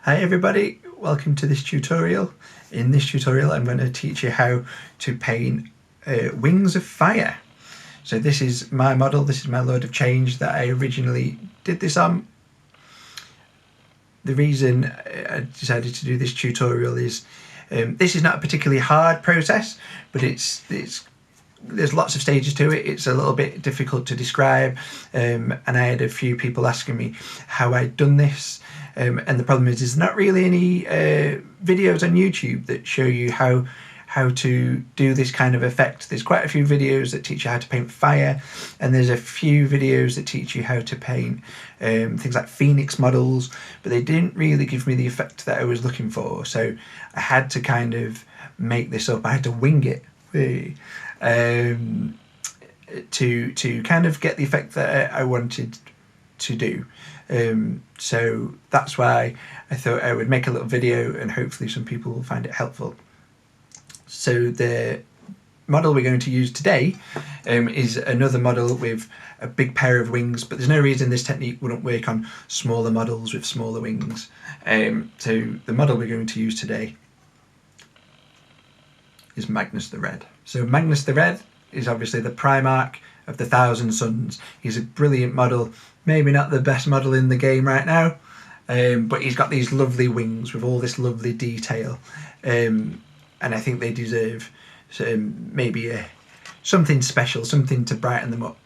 Hi everybody, welcome to this tutorial. In this tutorial I'm going to teach you how to paint wings of fire. So this is my model, this is my Lord of Change that I originally did this on. The reason I decided to do this tutorial is this is not a particularly hard process, but there's lots of stages to it. It's a little bit difficult to describe, and I had a few people asking me how I'd done this. And the problem is there's not really any videos on YouTube that show you how to do this kind of effect. There's quite a few videos that teach you how to paint fire, and there's a few videos that teach you how to paint things like phoenix models, but they didn't really give me the effect that I was looking for. So I had to kind of make this up. I had to wing it to kind of get the effect that I wanted to do. So that's why I thought I would make a little video and hopefully some people will find it helpful. So the model we're going to use today is another model with a big pair of wings, but there's no reason this technique wouldn't work on smaller models with smaller wings. So the model we're going to use today is Magnus the Red. So Magnus the Red is obviously the Primarch of the Thousand Suns. He's a brilliant model, maybe not the best model in the game right now, but he's got these lovely wings with all this lovely detail, and I think they deserve maybe something special, something to brighten them up.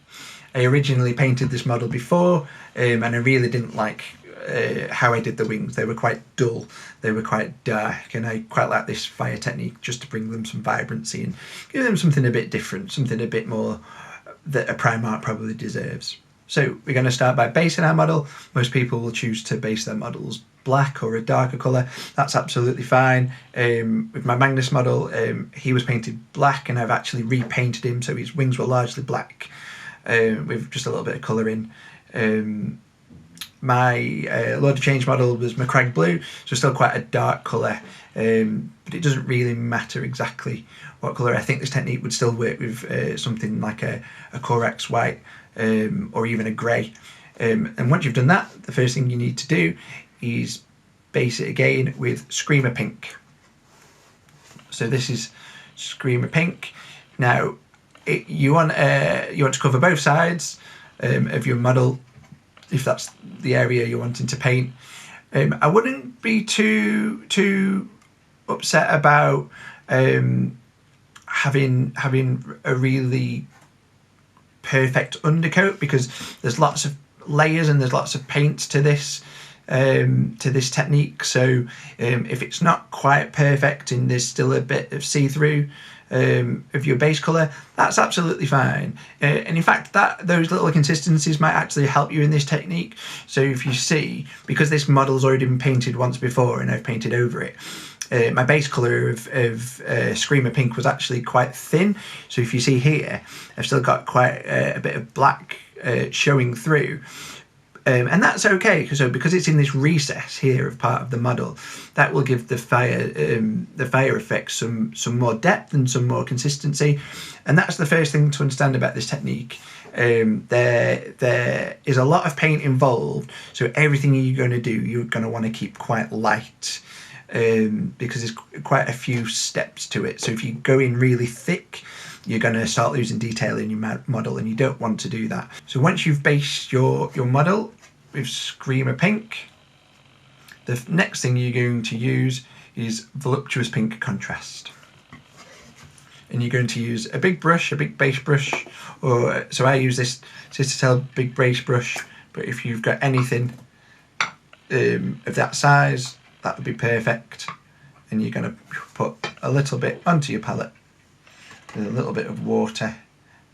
I originally painted this model before, and I really didn't like how I did the wings. They were quite dull, they were quite dark, and I quite like this fire technique just to bring them some vibrancy and give them something a bit different, something a bit more that a Primarch probably deserves. So we're going to start by basing our model. Most people will choose to base their models black or a darker colour. That's absolutely fine. With my Magnus model, he was painted black and I've actually repainted him, so his wings were largely black with just a little bit of colour in. My Lord of Change model was Macragge Blue, so still quite a dark colour, but it doesn't really matter exactly what colour. I think this technique would still work with something like a Corax White or even a grey. And once you've done that, the first thing you need to do is base it again with Screamer Pink. So this is Screamer Pink. Now you want to cover both sides of your model, if that's the area you're wanting to paint. I wouldn't be too upset about having a really perfect undercoat, because there's lots of layers and there's lots of paints to this technique. So if it's not quite perfect and there's still a bit of see-through of your base colour, that's absolutely fine. And in fact, those little consistencies might actually help you in this technique. So if you see, because this model's already been painted once before and I've painted over it, my base colour of Screamer Pink was actually quite thin. So if you see here, I've still got quite a bit of black showing through. And that's okay, because it's in this recess here of part of the model, that will give the fire effect some more depth and some more consistency. And that's the first thing to understand about this technique. There is a lot of paint involved, so everything you're going to do, you're going to want to keep quite light, because there's quite a few steps to it. So if you go in really thick, you're going to start losing detail in your model, and you don't want to do that. So once you've based your model with Screamer Pink, the next thing you're going to use is Volupus Pink Contrast. And you're going to use a big brush, a big base brush, or so I use this Citadel big base brush, but if you've got anything of that size, that would be perfect. And you're going to put a little bit onto your palette with a little bit of water,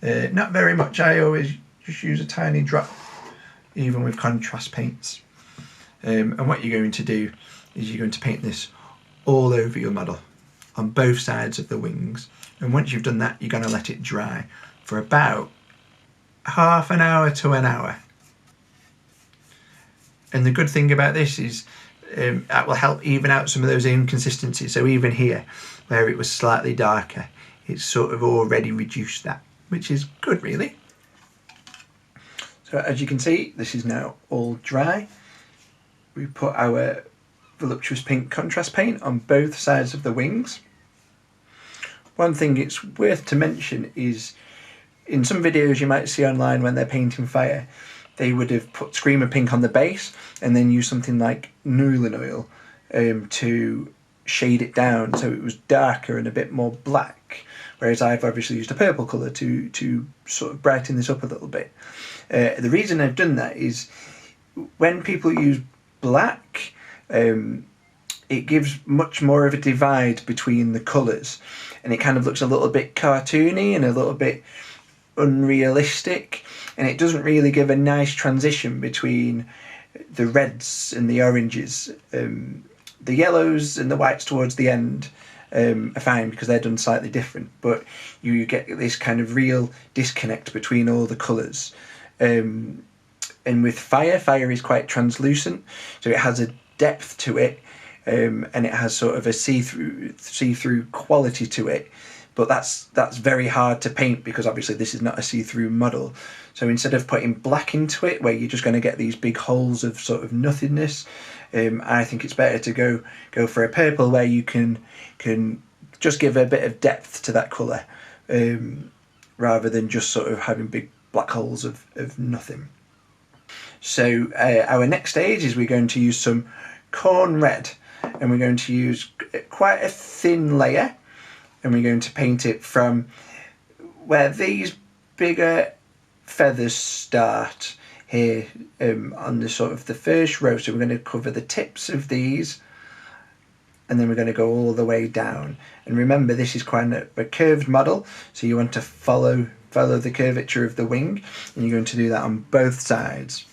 not very much. I always just use a tiny drop, even with contrast paints. And what you're going to do is you're going to paint this all over your model on both sides of the wings. And once you've done that, you're going to let it dry for about half an hour to an hour. And the good thing about this is that will help even out some of those inconsistencies. So even here, where it was slightly darker, it's sort of already reduced that, which is good really. So as you can see, this is now all dry. We put our Volupus Pink contrast paint on both sides of the wings. One thing it's worth to mention is, in some videos you might see online when they're painting fire, they would have put Screamer Pink on the base and then use something like Nuln Oil to shade it down so it was darker and a bit more black, whereas I've obviously used a purple colour to sort of brighten this up a little bit. The reason I've done that is when people use black, it gives much more of a divide between the colours, and it kind of looks a little bit cartoony and a little bit unrealistic, and it doesn't really give a nice transition between the reds and the oranges. The yellows and the whites towards the end are fine because they're done slightly different, but you get this kind of real disconnect between all the colours. And with fire is quite translucent, so it has a depth to it, and it has sort of a see-through quality to it. But that's very hard to paint because obviously this is not a see-through model. So instead of putting black into it, where you're just going to get these big holes of sort of nothingness, I think it's better to go for a purple where you can just give a bit of depth to that colour, rather than just sort of having big black holes of nothing. So our next stage is we're going to use some Khorne Red, and we're going to use quite a thin layer, and we're going to paint it from where these bigger feathers start here, on the sort of the first row. So we're going to cover the tips of these, and then we're going to go all the way down. And remember, this is quite a curved model, so you want to follow the curvature of the wing, and you're going to do that on both sides.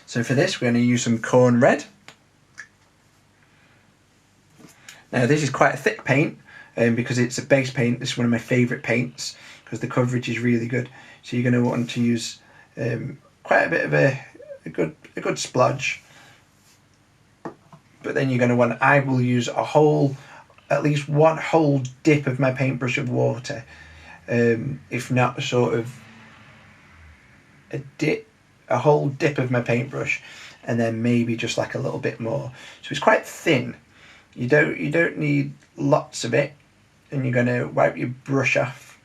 So for this, we're going to use some Khorne Red. Now this is quite a thick paint, because it's a base paint. This is one of my favourite paints because the coverage is really good. So you're going to want to use quite a bit of a good splodge. But then you're going to want, I will use at least one whole dip of my paintbrush of water, if not sort of a whole dip of my paintbrush, and then maybe just like a little bit more. So it's quite thin. You don't need lots of it, and you're going to wipe your brush off.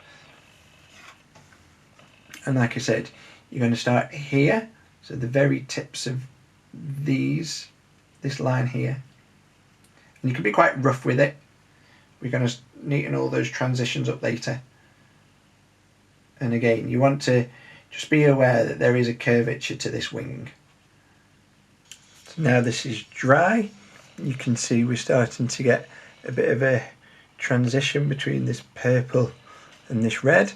And like I said, you're going to start here, so the very tips of this line here. And you can be quite rough with it. We're going to neaten all those transitions up later. And again, you want to just be aware that there is a curvature to this wing. So now this is dry. You can see we're starting to get a bit of a transition between this purple and this red.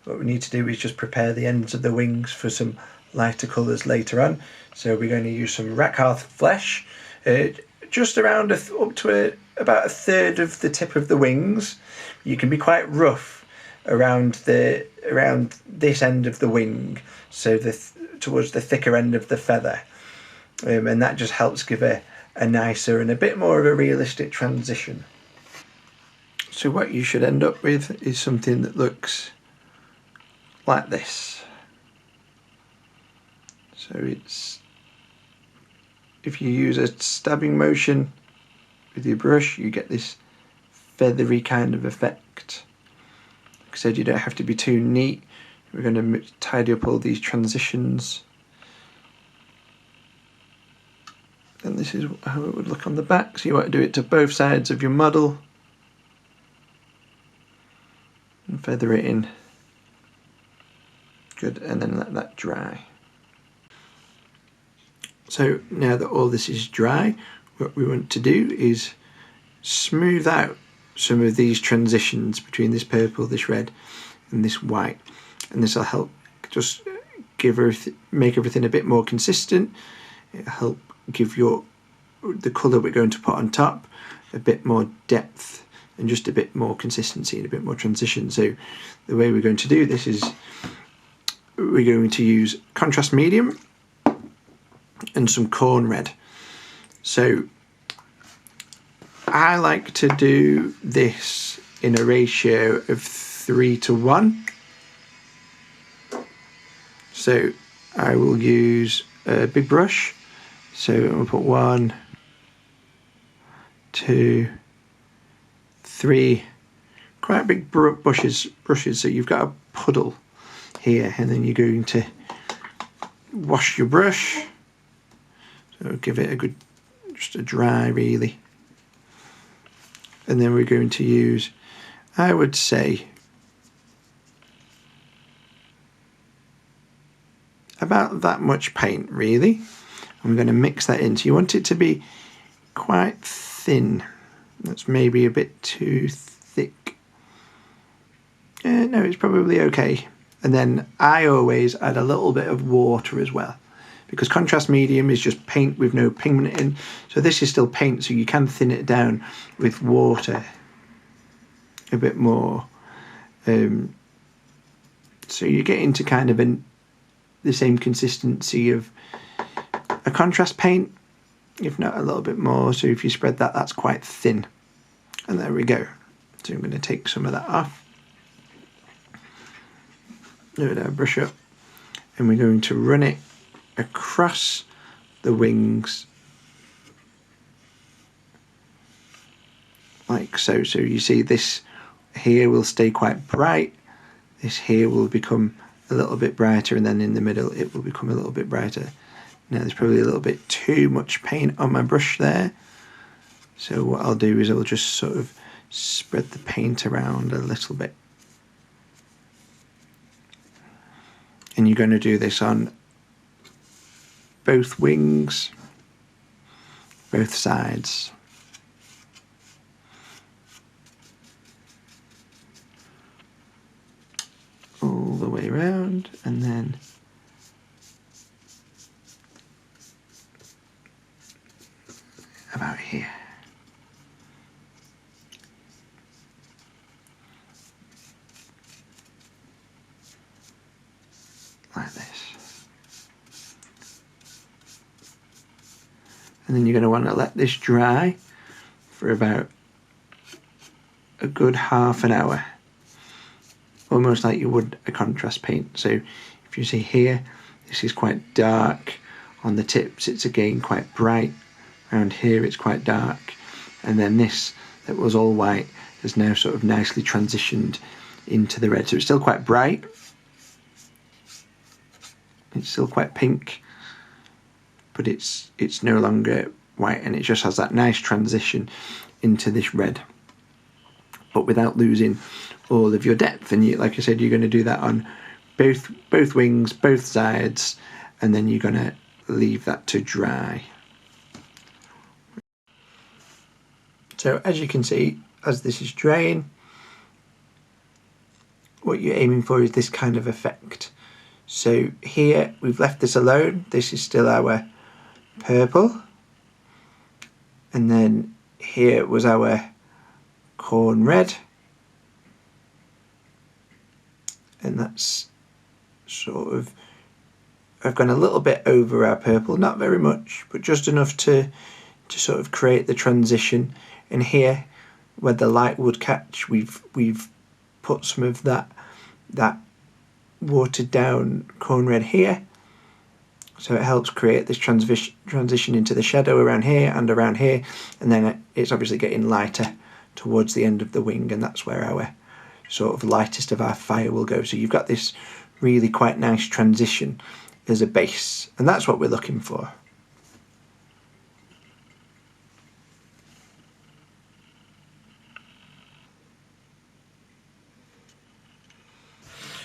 What we need to do is just prepare the ends of the wings for some lighter colours later on. So we're going to use some Rakarth Flesh, just around up to about a third of the tip of the wings. You can be quite rough around this end of the wing, so towards the thicker end of the feather, and that just helps give a nicer and a bit more of a realistic transition. So what you should end up with is something that looks like this. So if you use a stabbing motion with your brush, you get this feathery kind of effect. Like I said, you don't have to be too neat. We're going to tidy up all these transitions. And this is how it would look on the back. So you want to do it to both sides of your model and feather it in. Good, and then let that dry. So now that all this is dry, what we want to do is smooth out some of these transitions between this purple, this red and this white, and this will help just make everything a bit more consistent. It'll help give the colour we're going to put on top a bit more depth and just a bit more consistency and a bit more transition. So the way we're going to do this is we're going to use contrast medium and some Khorne Red. So I like to do this in a ratio of 3:1. So I will use a big brush. So I'll put 1, 2, 3 quite big brushes, so you've got a puddle here, and then you're going to wash your brush. So give it a good, just a dry really. And then we're going to use, I would say, about that much paint really. I'm going to mix that in. So you want it to be quite thin. That's maybe a bit too thick. No, it's probably okay. And then I always add a little bit of water as well, because contrast medium is just paint with no pigment in. So this is still paint, so you can thin it down with water a bit more. So you get into kind of the same consistency of a contrast paint, if not a little bit more. So if you spread that, that's quite thin. And there we go. So I'm going to take some of that off. Load our brush up, and we're going to run it across the wings like so. So you see this here will stay quite bright, this here will become a little bit brighter, and then in the middle it will become a little bit brighter. Now there's probably a little bit too much paint on my brush there, so what I'll do is I'll just sort of spread the paint around a little bit. And you're going to do this on both wings, both sides. All the way around, and then about here. Like this. And then you're going to want to let this dry for about a good half an hour, almost like you would a contrast paint. So if you see here, this is quite dark on the tips, it's again quite bright. Around here it's quite dark, and then this that was all white has now sort of nicely transitioned into the red. So it's still quite bright, it's still quite pink, but it's no longer white, and it just has that nice transition into this red, but without losing all of your depth. And you, like I said, you're going to do that on both wings, both sides, and then you're going to leave that to dry. So as you can see, as this is drying, what you're aiming for is this kind of effect. So here we've left this alone, this is still our purple, and then here was our Khorne Red, and that's sort of, I've gone a little bit over our purple, not very much, but just enough to sort of create the transition. And here where the light would catch, we've put some of that watered down Khorne Red here, so it helps create this transition into the shadow around here and around here, and then it's obviously getting lighter towards the end of the wing, and that's where our sort of lightest of our fire will go. So you've got this really quite nice transition as a base, and that's what we're looking for.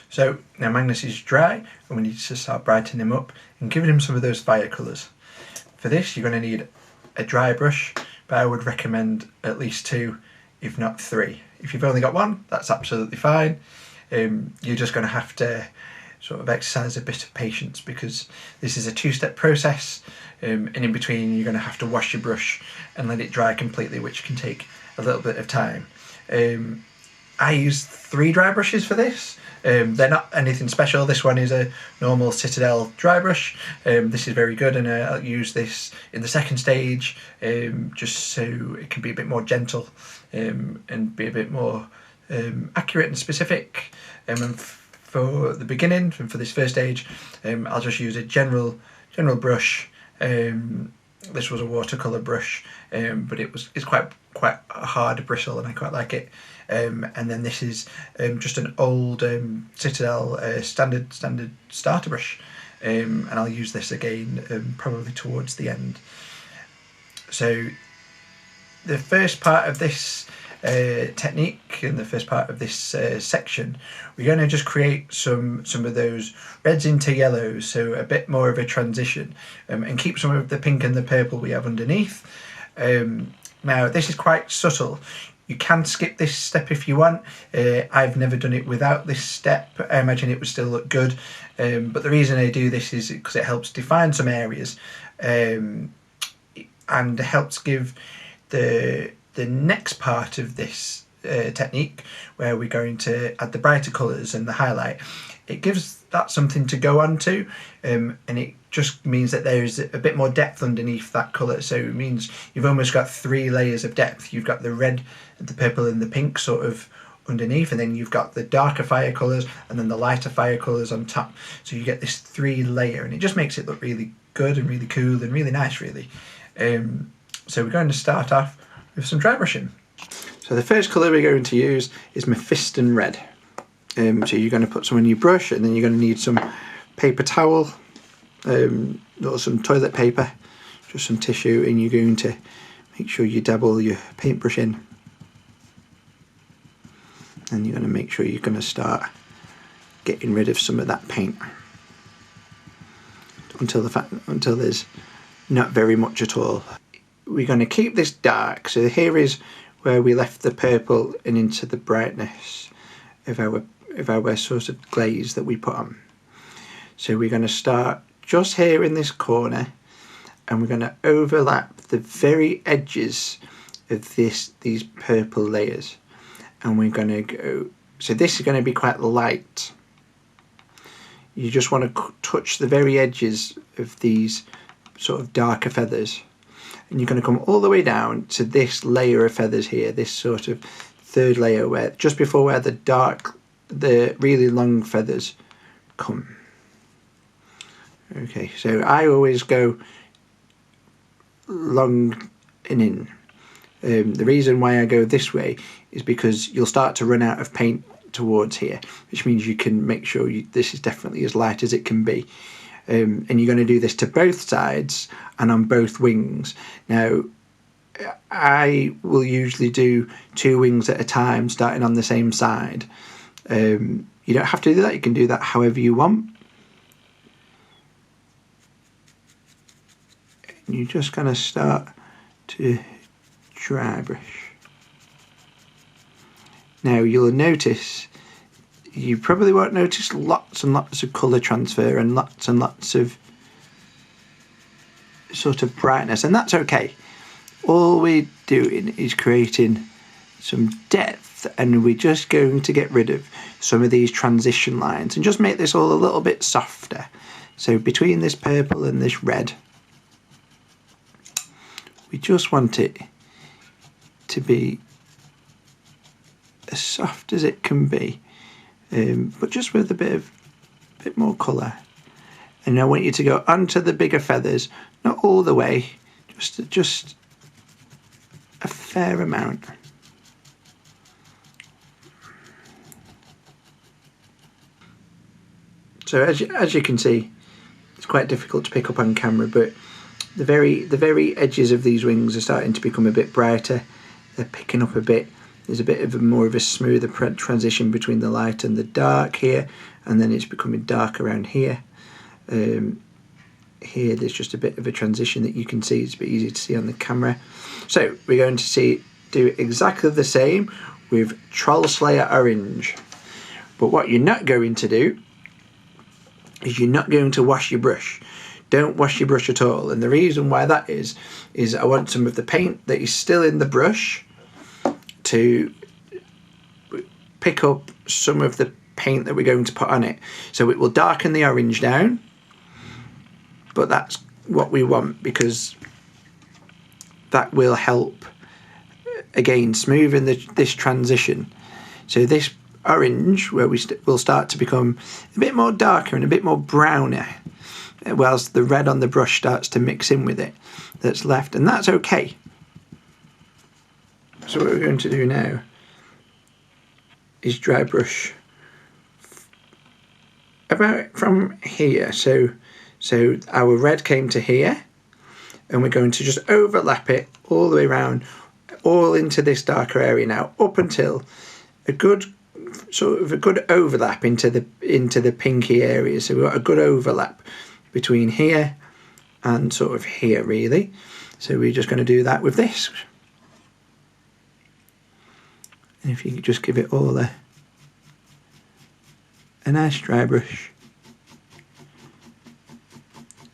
So now Magnus is dry, and we need to start brightening him up and giving him some of those fire colours. For this you're going to need a dry brush, but I would recommend at least 2, if not 3. If you've only got 1, that's absolutely fine. You're just going to have to sort of exercise a bit of patience, because this is a 2-step process, and in between you're going to have to wash your brush and let it dry completely, which can take a little bit of time. I use 3 dry brushes for this. They're not anything special. This one is a normal Citadel dry brush. This is very good, and I'll use this in the second stage, just so it can be a bit more gentle, and be a bit more accurate and specific. And for the beginning, and for this first stage, I'll just use a general brush that this was a watercolour brush, but it's quite a hard bristle, and I quite like it. And then this is just an old Citadel standard starter brush, and I'll use this again probably towards the end. So the first part of this technique, and the first part of this section, we're going to just create some of those reds into yellows, so a bit more of a transition, and keep some of the pink and the purple we have underneath. Now this is quite subtle. You can skip this step if you want. I've never done it without this step. I imagine it would still look good, but the reason I do this is because it helps define some areas, and helps give the next part of this technique, where we're going to add the brighter colours and the highlight. It gives that something to go on to, and it just means that there's a bit more depth underneath that colour. So it means you've almost got 3 layers of depth. You've got the red, the purple and the pink sort of underneath, and then you've got the darker fire colours and then the lighter fire colours on top. So you get this 3 layer, and it just makes it look really good and really cool and really nice, really. So we're going to start off with some dry brushing. So the first colour we're going to use is Mephiston Red. So you're going to put some on your brush, and then you're going to need some paper towel, or some toilet paper, just some tissue, and you're going to make sure you dabble your paintbrush in, and you're going to make sure you're going to start getting rid of some of that paint until there's not very much at all. We're going to keep this dark, so here is where we left the purple and into the brightness of our sort of glaze that we put on. So we're going to start just here in this corner, and we're going to overlap the very edges of these purple layers, and we're going to go, so this is going to be quite light. You just want to touch the very edges of these sort of darker feathers, and you're going to come all the way down to this layer of feathers here, this sort of 3rd layer, where just before where the really long feathers come. Okay, so I always go long and in. The reason why I go this way is because you'll start to run out of paint towards here, which means you can make sure this is definitely as light as it can be. And you're going to do this to both sides and on both wings. Now, I will usually do 2 wings at a time, starting on the same side. You don't have to do that. You can do that however you want. And you're just going to start to dry brush. Now you'll notice, you probably won't notice lots and lots of colour transfer and lots of sort of brightness, and that's okay. All we're doing is creating some depth, and we're just going to get rid of some of these transition lines and just make this all a little bit softer. So between this purple and this red, we just want it to be as soft as it can be, but just with a bit more colour. And I want you to go onto the bigger feathers, not all the way, just a fair amount. So as you can see, it's quite difficult to pick up on camera, but the very edges of these wings are starting to become a bit brighter. They're picking up a bit. There's a bit of more of a smoother transition between the light and the dark here, and then it's becoming dark around here. Here there's just a bit of a transition that you can see. It's a bit easy to see on the camera. So we're going to do exactly the same with Trollslayer Orange. But what you're not going to do is you're not going to wash your brush. Don't wash your brush at all. And the reason why that is I want some of the paint that is still in the brush to pick up some of the paint that we're going to put on it. So it will darken the orange down, but that's what we want, because that will help, again, smoothing this transition. So this orange, where we will start to become a bit more darker and a bit more browner, whilst the red on the brush starts to mix in with it that's left, and that's okay. So what we're going to do now is dry brush about from here. So our red came to here, and we're going to just overlap it all the way around, all into this darker area now, up until a good overlap into the pinky area. So we've got a good overlap between here and sort of here, really. So we're just going to do that with this. And if you could just give it all a nice dry brush.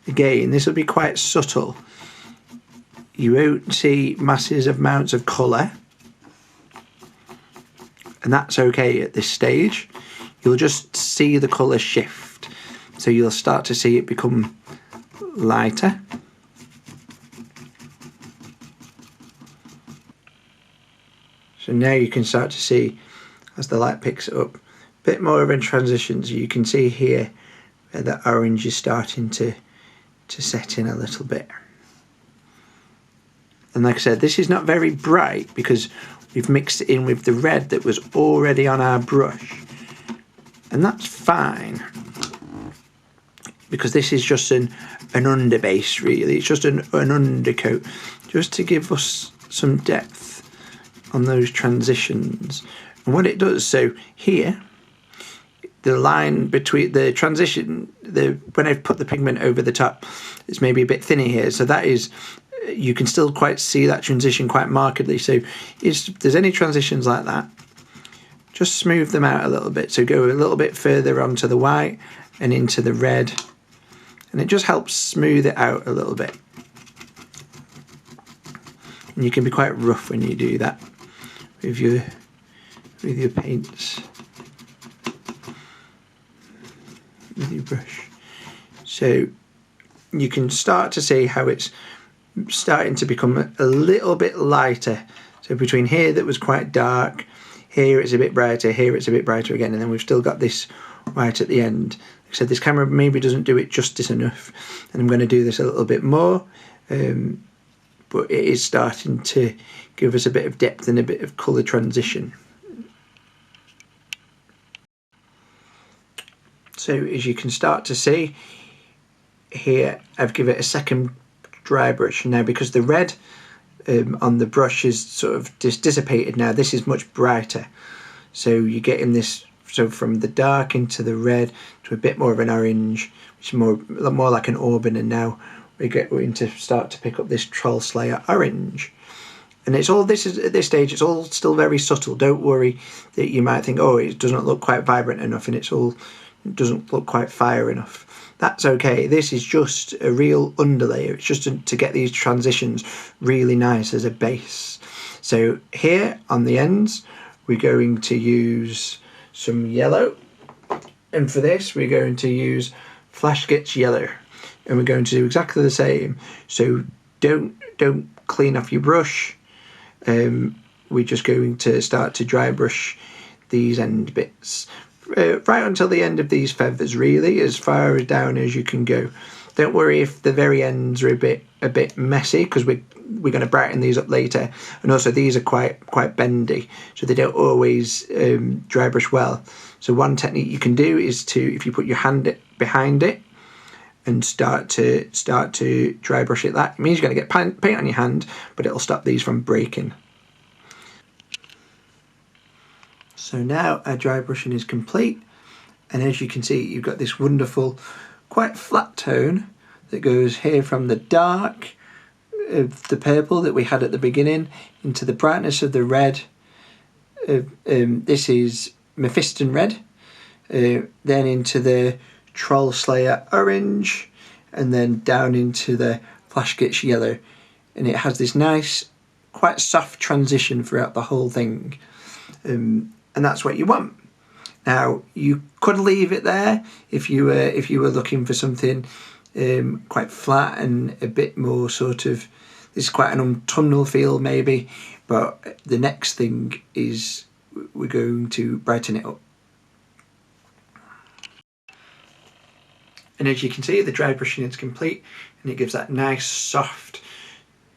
Again, this will be quite subtle. You won't see massive amounts of colour, and that's okay at this stage. You'll just see the colour shift, so you'll start to see it become lighter. So now you can start to see, as the light picks it up, a bit more of a transition. So you can see here where the orange is starting to set in a little bit. And like I said, this is not very bright because we've mixed it in with the red that was already on our brush. And that's fine, because this is just an underbase, really. It's just an undercoat, just to give us some depth on those transitions. And what it does, so here, the line between the transition, when I've put the pigment over the top, it's maybe a bit thinner here. So that is, you can still quite see that transition quite markedly. So if there's any transitions like that, just smooth them out a little bit. So go a little bit further onto the white and into the red, and it just helps smooth it out a little bit. And you can be quite rough when you do that with your paints, with your brush. So you can start to see how it's starting to become a little bit lighter. So between here that was quite dark, here it's a bit brighter, here it's a bit brighter again, and then we've still got this right at the end. Like I said, this camera maybe doesn't do it justice enough, and I'm going to do this a little bit more, but it is starting to give us a bit of depth and a bit of colour transition. So as you can start to see here, I've given it a second dry brush now, because the red on the brush is sort of dissipated now. This is much brighter, so you're getting this, so from the dark into the red to a bit more of an orange, which is more like an auburn, and now we're going to start to pick up this Trollslayer Orange. And it's all, this is at this stage, it's all still very subtle. Don't worry that you might think, oh, it doesn't look quite vibrant enough, and it doesn't look quite fire enough. That's okay. This is just a real underlayer. It's just to get these transitions really nice as a base. So here on the ends, we're going to use some yellow, and for this we're going to use Flashgitz Yellow, and we're going to do exactly the same. So don't clean off your brush. We're just going to start to dry brush these end bits. Right until the end of these feathers, really, as far down as you can go. Don't worry if the very ends are a bit messy, because we're going to brighten these up later, and also these are quite bendy, so they don't always dry brush well. So one technique you can do is to, if you put your hand behind it and start to dry brush it, that means you're going to get paint on your hand, but it'll stop these from breaking. So now our dry brushing is complete, and as you can see, you've got this wonderful, quite flat tone that goes here from the dark of the purple that we had at the beginning into the brightness of the red. This is Mephiston Red, then into the Trollslayer Orange, and then down into the Flashgitz Yellow, and it has this nice, quite soft transition throughout the whole thing. And that's what you want. Now you could leave it there if you were looking for something quite flat and a bit more sort of, this is quite an autumnal feel maybe, but the next thing is we're going to brighten it up. And as you can see, the dry brushing is complete, and it gives that nice soft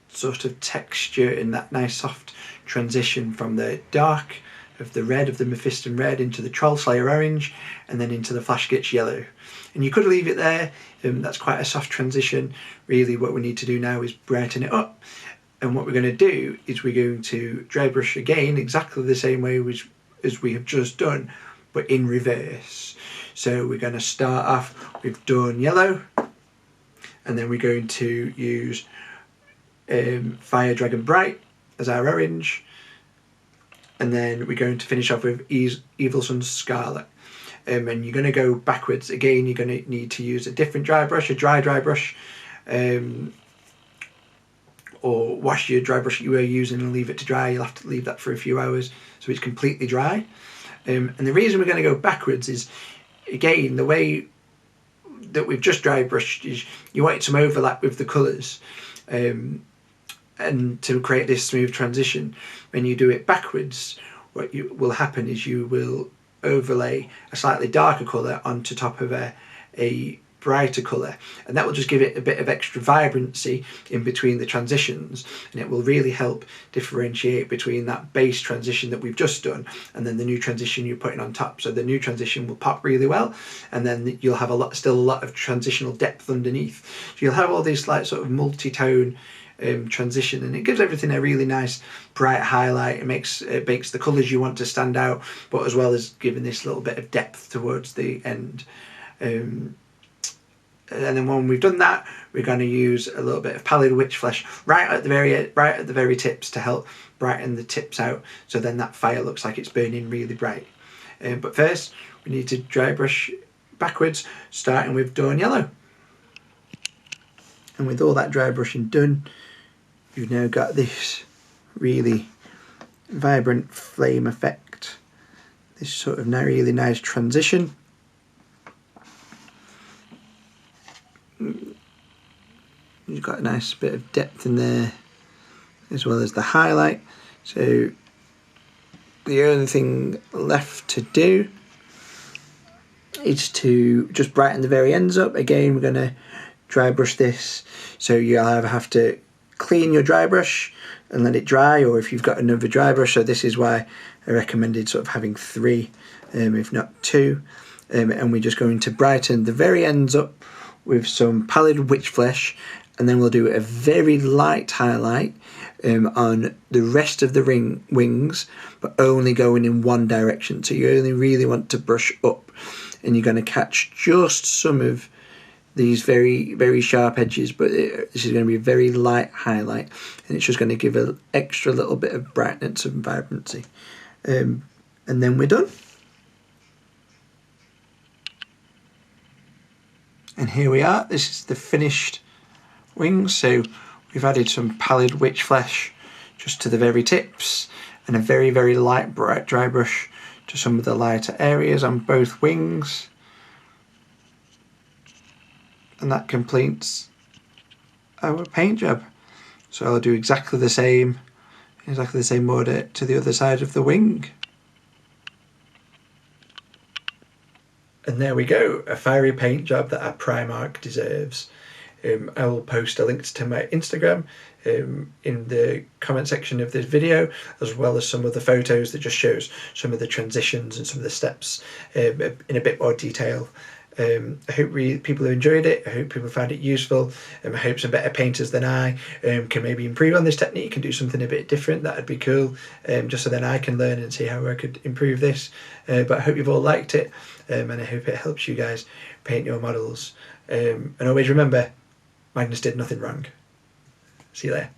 sort of texture and that nice soft transition from the dark of the red of the Mephiston Red into the Trollslayer Orange and then into the Flashgitz Yellow. And you could leave it there, that's quite a soft transition. Really what we need to do now is brighten it up. And what we're going to do is we're going to dry brush again exactly the same way as we have just done, but in reverse. So we're going to start off with Dorn Yellow, and then we're going to use Fire Dragon Bright as our orange, and then we're going to finish off with Evil Sunz Scarlet. And you're going to go backwards again. You're going to need to use a different dry brush, a dry brush, or wash your dry brush that you were using and leave it to dry. You'll have to leave that for a few hours so it's completely dry. And the reason we're going to go backwards is, again, the way that we've just dry brushed is you want some overlap with the colours, and to create this smooth transition. When you do it backwards, what will happen is you will overlay a slightly darker colour onto top of a brighter colour, and that will just give it a bit of extra vibrancy in between the transitions, and it will really help differentiate between that base transition that we've just done and then the new transition you're putting on top. So the new transition will pop really well, and then you'll have still a lot of transitional depth underneath. So you'll have all this like sort of multi-tone transition, and it gives everything a really nice bright highlight. It makes the colours you want to stand out, but as well as giving this little bit of depth towards the end. And then when we've done that, we're going to use a little bit of Palid Wych Flesh right at the very tips to help brighten the tips out, so then that fire looks like it's burning really bright. But first we need to dry brush backwards, starting with Dorn Yellow. And with all that dry brushing done, you've now got this really vibrant flame effect, this sort of really nice transition. You've got a nice bit of depth in there as well as the highlight. So the only thing left to do is to just brighten the very ends up. Again, we're going to dry brush this, so you'll either have to clean your dry brush and let it dry, or if you've got another dry brush. So this is why I recommended sort of having 3, if not 2. And we're just going to brighten the very ends up with some Palid Wych Flesh, and then we'll do a very light highlight on the rest of the wings, but only going in one direction. So you only really want to brush up, and you're going to catch just some of these very, very sharp edges, but this is going to be a very light highlight, and it's just going to give an extra little bit of brightness and vibrancy. And then we're done. And here we are. This is the finished wings. So we've added some Palid Wych Flesh just to the very tips, and a very, very light bright dry brush to some of the lighter areas on both wings. And that completes our paint job. So I'll do exactly the same order to the other side of the wing. And there we go, a fiery paint job that our Primarch deserves. I will post a link to my Instagram in the comment section of this video, as well as some of the photos that just shows some of the transitions and some of the steps in a bit more detail. I hope people have enjoyed it. I hope people found it useful. I hope some better painters than I can maybe improve on this technique and do something a bit different. That'd be cool, just so then I can learn and see how I could improve this. But I hope you've all liked it, and I hope it helps you guys paint your models. And always remember, Magnus did nothing wrong. See you there.